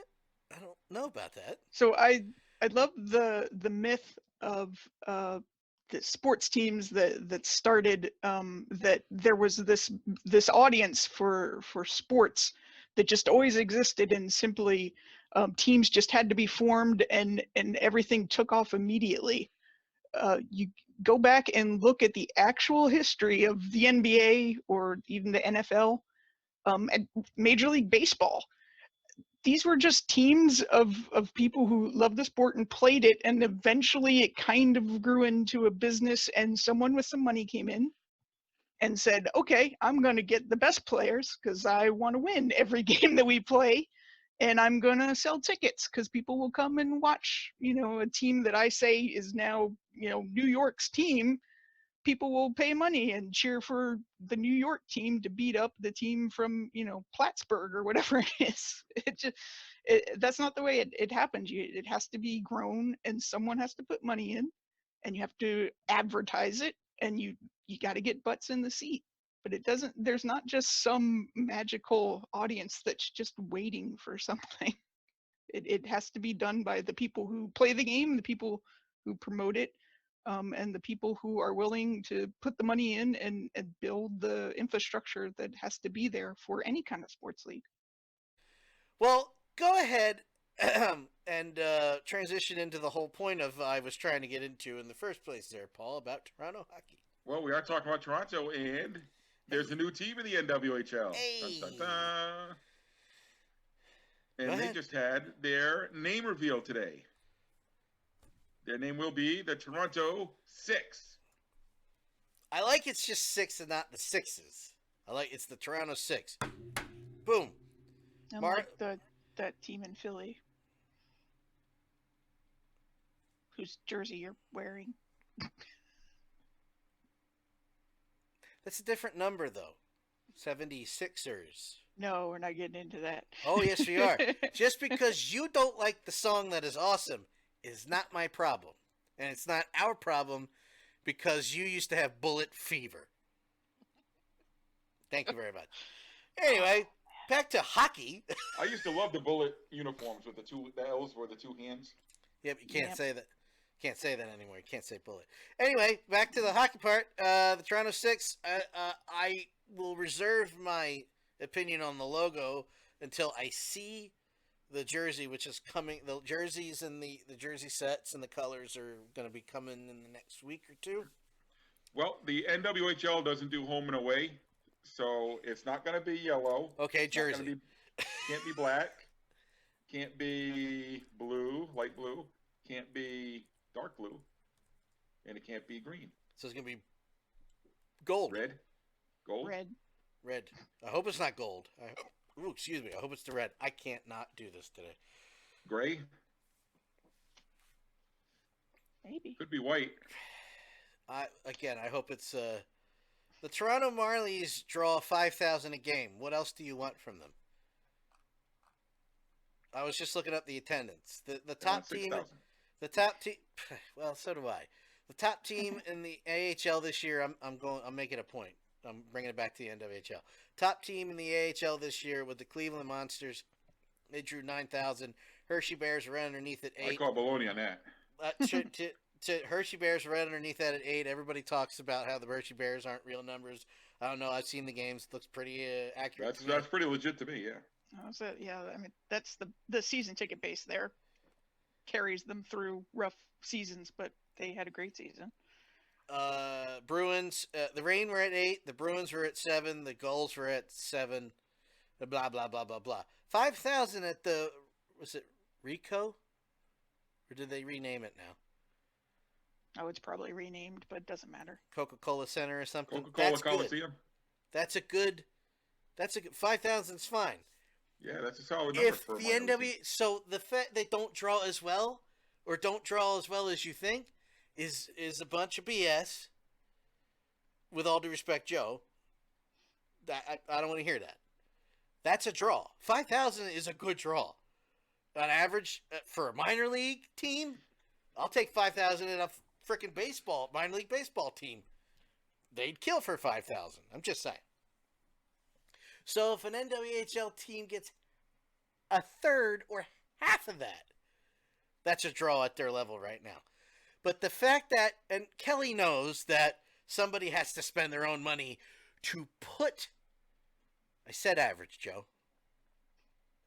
I don't know about that. So I love the myth of the sports teams that started that there was this audience for sports that just always existed, and simply teams just had to be formed and everything took off immediately. You go back and look at the actual history of the NBA or even the NFL and Major League Baseball. These were just teams of people who loved the sport and played it, and eventually it kind of grew into a business, and someone with some money came in and said, okay, I'm going to get the best players because I want to win every game that we play, and I'm going to sell tickets because people will come and watch, a team that I say is now, New York's team. People will pay money and cheer for the New York team to beat up the team from, Plattsburgh or whatever it is. That's not the way it happens. It has to be grown, and someone has to put money in, and you have to advertise it, and you got to get butts in the seat. But there's not just some magical audience that's just waiting for something. It has to be done by the people who play the game, the people who promote it, and the people who are willing to put the money in and build the infrastructure that has to be there for any kind of sports league. Well, go ahead and transition into the whole point of I was trying to get into in the first place there, Paul, about Toronto hockey. Well, we are talking about Toronto, and there's a new team in the NWHL. Hey. Dun, dun, dun. And they just had their name reveal today. Their name will be the Toronto Six. I like it's just six and not the sixes. I like it's the Toronto Six. Boom. Unlike that team in Philly, whose jersey you're wearing. That's a different number, though. 76ers. No, we're not getting into that. Oh, yes, we are. Just because you don't like the song that is awesome is not my problem. And it's not our problem because you used to have bullet fever. Thank you very much. Anyway, back to hockey. I used to love the bullet uniforms with the L's were the two hands. Yeah, but you can't say that. Can't say that anymore. You can't say bullet. Anyway, back to the hockey part. The Toronto Six. I will reserve my opinion on the logo until I see the jersey, which is coming. The jerseys and the jersey sets and the colors are going to be coming in the next week or two. Well, the NWHL doesn't do home and away, so it's not going to be yellow. Okay, jersey. Can't be black. Can't be blue, light blue. Can't be dark blue. And it can't be green. So it's going to be gold. Red. Gold. Red. I hope it's not gold. Excuse me. I hope it's the red. I can't not do this today. Gray. Maybe. Could be white. I hope it's the Toronto Marlies draw 5,000 a game. What else do you want from them? I was just looking up the attendance. The top team. 6,000. The top team. Well, so do I. The top team in the AHL this year. I'm making a point. I'm bringing it back to the NWHL. Top team in the AHL this year with the Cleveland Monsters. They drew 9,000. Hershey Bears right underneath at 8. I call baloney on that. To Hershey Bears right underneath that at 8. Everybody talks about how the Hershey Bears aren't real numbers. I don't know. I've seen the games. It looks pretty accurate. That's pretty legit to me. Yeah. Yeah. I mean, that's the season ticket base there. Carries them through rough seasons, but they had a great season. Bruins, the Reign were at 8, the Bruins were at 7, the Gulls were at 7, blah, blah, blah, blah, blah. 5,000 at the, was it Rico? Or did they rename it now? Oh, it's probably renamed, but it doesn't matter. Coca-Cola Center or something? Coca-Cola Coliseum? That's a good, 5,000's fine. Yeah, that's a solid number for the NW, so the fact they don't draw as well, or don't draw as well as you think, is a bunch of BS. With all due respect, Joe, I don't want to hear that. That's a draw. 5,000 is a good draw. On average, for a minor league team, I'll take 5,000 in a freaking baseball, minor league baseball team, they'd kill for 5,000. I'm just saying. So if an NWHL team gets a third or half of that, that's a draw at their level right now. But the fact that, and Kelly knows that somebody has to spend their own money to put, I said average, Joe.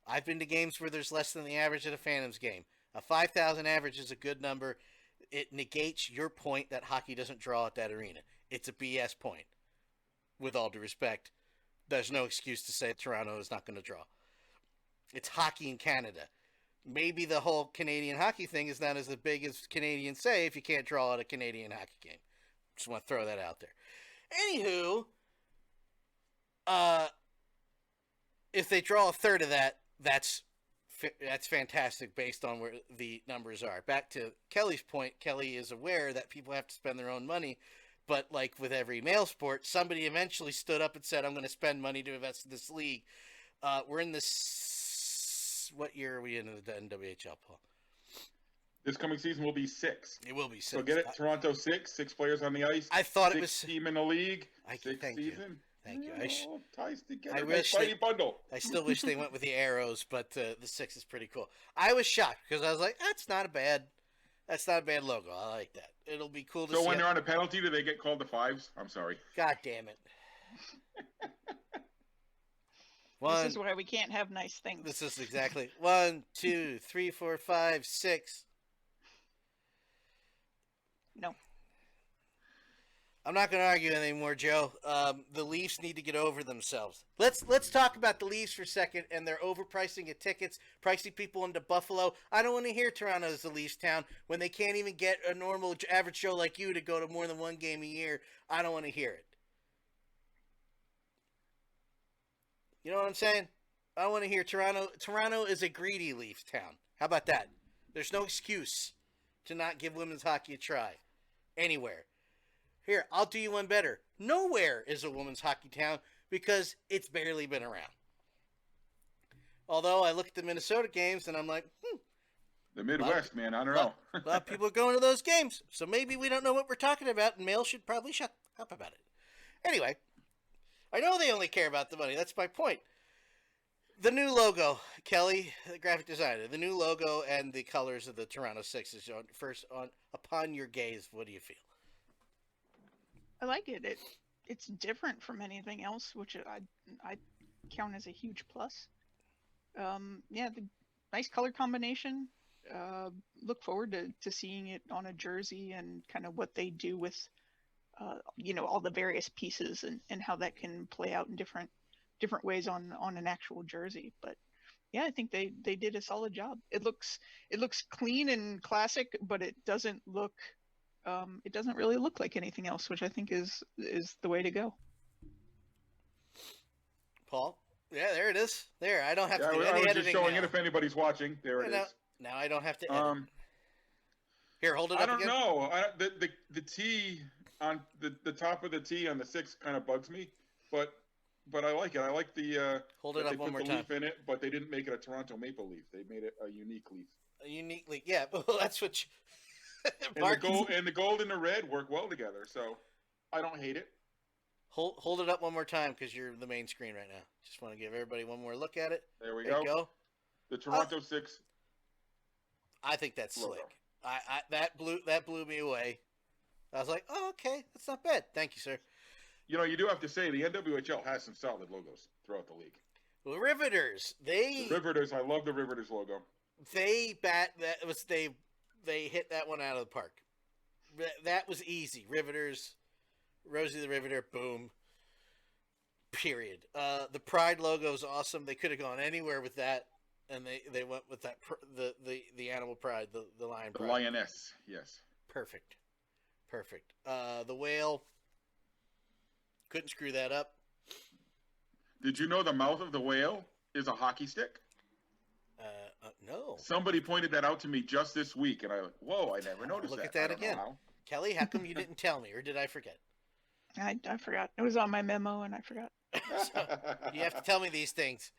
I've been to games where there's less than the average at a Phantoms game. A 5,000 average is a good number. It negates your point that hockey doesn't draw at that arena. It's a BS point. With all due respect, there's no excuse to say Toronto is not going to draw. It's hockey in Canada. Maybe the whole Canadian hockey thing is not as big as Canadians say if you can't draw at a Canadian hockey game. Just want to throw that out there. Anywho, if they draw a third of that, that's fantastic based on where the numbers are. Back to Kelly's point, Kelly is aware that people have to spend their own money, but like with every male sport, somebody eventually stood up and said, I'm going to spend money to invest in this league. We're in this, what year are we in the NWHL, Paul? This coming season will be 6. It will be 6. So get it, Toronto 6 players on the ice. I thought it was 6 team in the league. Thank season. you. Thank you. All ties together. I wish bundle. I still wish they went with the arrows, but the 6 is pretty cool. I was shocked because I was like, that's not a bad logo. I like that. It'll be cool to see. So when they're on a penalty, do they get called the 5s? I'm sorry. God damn it. This is why we can't have nice things. This is exactly 1, 2, 3, 4, 5, 6. No. I'm not going to argue anymore, Joe. The Leafs need to get over themselves. Let's talk about the Leafs for a second and their overpricing of tickets, pricing people into Buffalo. I don't want to hear Toronto is a Leafs town when they can't even get a normal average show like you to go to more than one game a year. I don't want to hear it. You know what I'm saying? I don't want to hear Toronto. Toronto is a greedy Leafs town. How about that? There's no excuse to not give women's hockey a try anywhere. Here, I'll do you one better. Nowhere is a women's hockey town because it's barely been around. Although I look at the Minnesota games and I'm like, The Midwest, man, I don't know. A lot of people are going to those games. So maybe we don't know what we're talking about and Mail should probably shut up about it. Anyway, I know they only care about the money. That's my point. The new logo, Kelly, the graphic designer, the new logo and the colors of the Toronto Sixers. Upon your gaze, what do you feel? I like it. It's different from anything else, which I count as a huge plus. The nice color combination. Look forward to seeing it on a jersey and kind of what they do with, all the various pieces and how that can play out in different ways on an actual jersey. But yeah, I think they did a solid job. It looks clean and classic, but it doesn't look. It doesn't really look like anything else, which I think is the way to go. Paul? Yeah, there it is. There, I don't have to do any editing. I was just showing now. it if anybody's watching. There it is. Now I don't have to edit. Here, hold it up again. I don't know. The T on the top of the T on the 6 kind of bugs me, but I like it. I like the hold it up one more time. Leaf in it, but they didn't make it a Toronto maple leaf. They made it a unique leaf. A unique leaf, yeah. But that's what. And the gold and the red work well together, so I don't hate it. Hold it up one more time because you're the main screen right now. Just want to give everybody one more look at it. There we go. go. The Toronto 6. I think that's logo. slick. That blew me away. I was like, oh, okay, that's not bad. Thank you, sir. You do have to say the NWHL has some solid logos throughout the league. Well, Riveters, the Riveters, I love the Riveters logo. They hit that one out of the park. That was easy. Riveters, Rosie the Riveter, boom. Period. The Pride logo is awesome. They could have gone anywhere with that, and they went with that the animal pride, the lion pride. The lioness, yes. Perfect. The whale, couldn't screw that up. Did you know the mouth of the whale is a hockey stick? No. Somebody pointed that out to me just this week, and I never noticed that. Look at that again. Kelly, how come you didn't tell me, or did I forget? I forgot. It was on my memo, and I forgot. So, you have to tell me these things.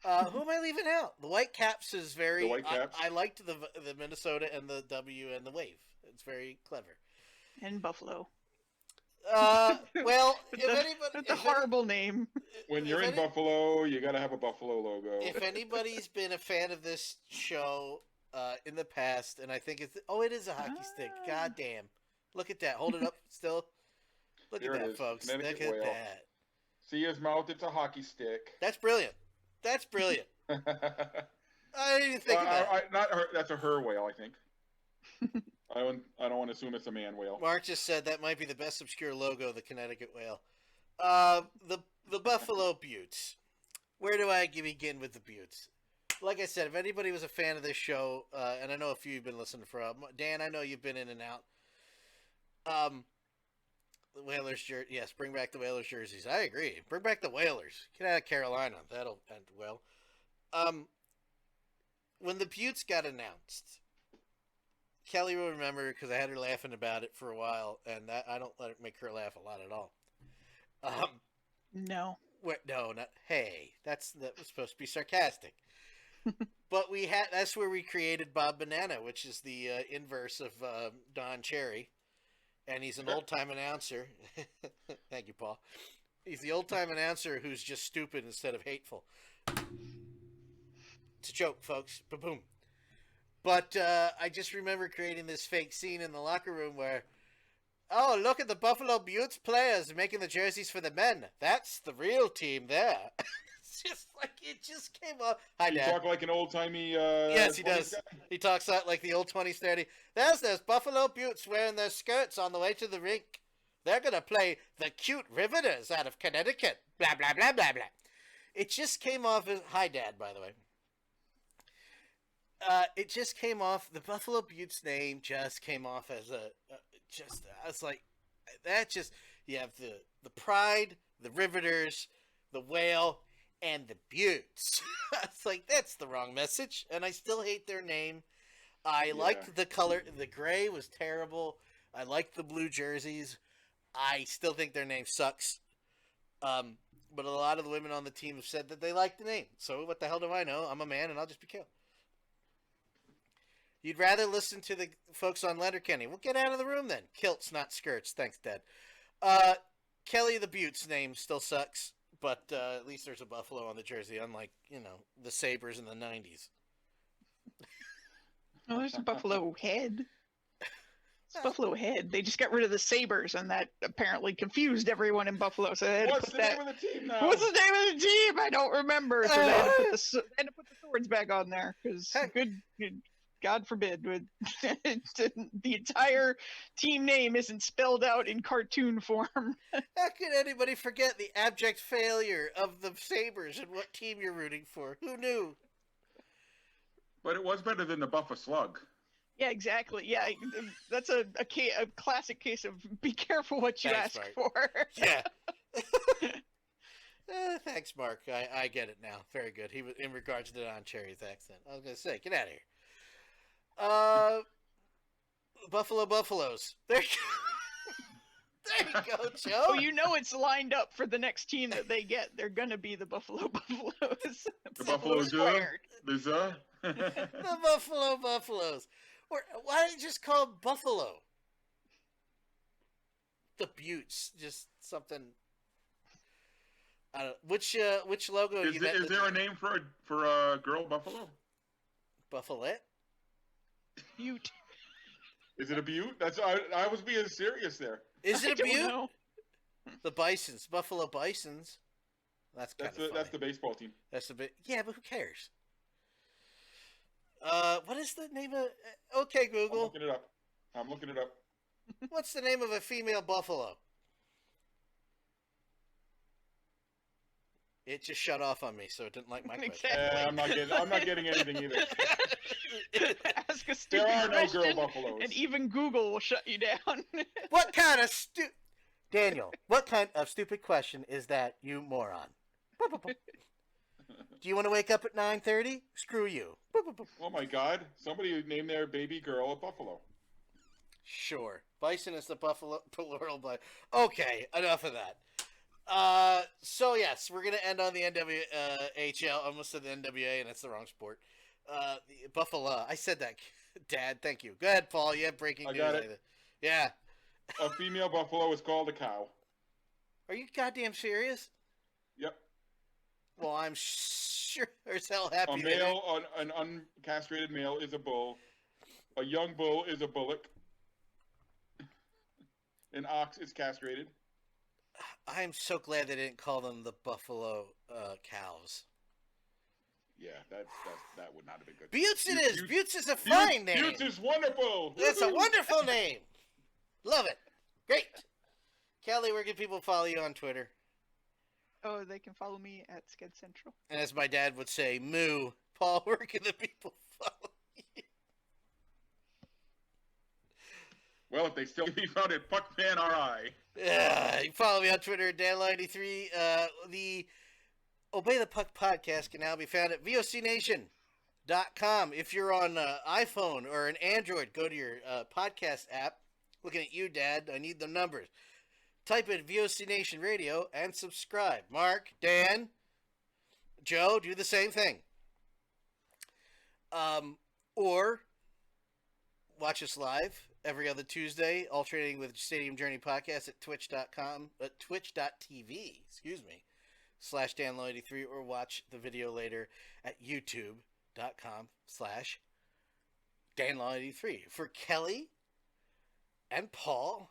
Who am I leaving out? The Whitecaps is very... The Whitecaps. I liked the Minnesota and the W and the Wave. It's very clever. And Buffalo. Well, With if the, anybody, with the horrible name. When you're in Buffalo, you got to have a Buffalo logo. if anybody's been a fan of this show in the past, and I think it is a hockey stick. God damn. Look at that. Hold it up still. Look There at it that, is. folks. Connecticut Look at whale. that. See his mouth? It's a hockey stick. That's brilliant. That's brilliant. I didn't even think of that. Not her. That's a her whale, I think. I don't want to assume it's a man whale. Mark just said that might be the best obscure logo, the Connecticut whale. The Buffalo Buttes. Where do I begin with the Buttes? Like I said, if anybody was a fan of this show, and I know a few you've been listening for, Dan, I know you've been in and out. The Whalers jersey. Yes, bring back the Whalers jerseys. I agree. Bring back the Whalers. Get out of Carolina. That'll end well. When the Buttes got announced, Kelly will remember because I had her laughing about it for a while, and that I don't let it make her laugh a lot at all. No. No, not hey. That was supposed to be sarcastic. But that's where we created Bob Banana, which is the inverse of Don Cherry. And he's an old-time announcer. Thank you, Paul. He's the old-time announcer who's just stupid instead of hateful. It's a joke, folks. Ba-boom. But I just remember creating this fake scene in the locker room where, oh, look at the Buffalo Buttes players making the jerseys for the men. That's the real team there. It's just like, it just came up. Hi, Dad. You talk like an old-timey... yes, he does. He talks like the old 20s, 30s. There's those Buffalo Buttes wearing their skirts on the way to the rink. They're going to play the cute Riveters out of Connecticut. Blah, blah, blah, blah, blah. It just came off as... Hi, Dad, by the way. It just came off... The Buffalo Buttes name just came off as I was like... That just... You have the Pride, the Riveters, the Whale... and the Buttes. It's like, that's the wrong message. And I still hate their name. I liked the color. The gray was terrible. I liked the blue jerseys. I still think their name sucks. But a lot of the women on the team have said that they like the name. So what the hell do I know? I'm a man and I'll just be killed. You'd rather listen to the folks on Letterkenny. Well, get out of the room then. Kilts, not skirts. Thanks, Dad. Kelly the Buttes name still sucks. But at least there's a buffalo on the jersey, unlike, the Sabres in the 90s. Oh, there's a buffalo head. It's Buffalo Head. They just got rid of the Sabres, and that apparently confused everyone in Buffalo. So they had What's to the put name of the team now? What's the name of the team? I don't remember. So they had to put the swords back on there because God forbid, the entire team name isn't spelled out in cartoon form. How could anybody forget the abject failure of the Sabres and what team you're rooting for? Who knew? But it was better than the Buffa Slug. Yeah, exactly. Yeah, that's a classic case of be careful what you ask for. Yeah. Thanks, Mark. I get it now. Very good. He was in regards to Don Cherry's accent. I was going to say, get out of here. Buffalo Buffaloes. There you go, Joe. Oh, you know it's lined up for the next team that they get. They're going to be the Buffalo Buffaloes. The Buffalo Zoo? The Buffalo Buffaloes. Or why don't you just call them Buffalo? The Buttes. Just something... I don't know. Which logo is there a name for a girl buffalo? Buffalette? Butte. Is it a butte? I was being serious there. Is it a butte? Know. The Bisons, Buffalo Bisons. That's the baseball team. That's the yeah, but who cares? What is the name of? Okay, Google. I'm looking it up. What's the name of a female buffalo? It just shut off on me, so it didn't like my question. Exactly. I'm not getting anything either. Ask a stupid there are no question, girl buffaloes, and even Google will shut you down. What kind of Daniel? What kind of stupid question is that, you moron? Do you want to wake up at 9:30? Screw you. Oh my God! Somebody named their baby girl a buffalo. Sure, bison is the buffalo plural, but okay, enough of that. So yes, we're gonna end on the NWHL. Almost said the NWA, and it's the wrong sport. Buffalo. I said that, Dad. Thank you. Go ahead, Paul. You have breaking news. I got it. Yeah. A female buffalo is called a cow. Are you goddamn serious? Yep. Well, I'm sure as hell happy. A male, an uncastrated male is a bull. A young bull is a bullock. An ox is castrated. I'm so glad they didn't call them the buffalo cows. Yeah, that would not have been good. Buttes it is. Buttes is a fine name. Buttes is wonderful. It's a wonderful name. Love it. Great. Kelly, where can people follow you on Twitter? Oh, they can follow me at Sked Central. And as my dad would say, moo. Paul, where can the people follow you? Well, if they still be found at PuckmanRI. You can follow me on Twitter at Dan93. The Obey the Puck podcast can now be found at VOCNation.com. If you're on iPhone or an Android, go to your podcast app. Looking at you, Dad. I need the numbers. Type in VOC Nation Radio and subscribe. Mark, Dan, Joe, do the same thing. Or watch us live every other Tuesday, alternating with Stadium Journey Podcast at twitch.tv, /DanLaw83, or watch the video later at youtube.com/DanLaw83. For Kelly and Paul,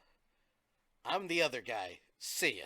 I'm the other guy. See ya.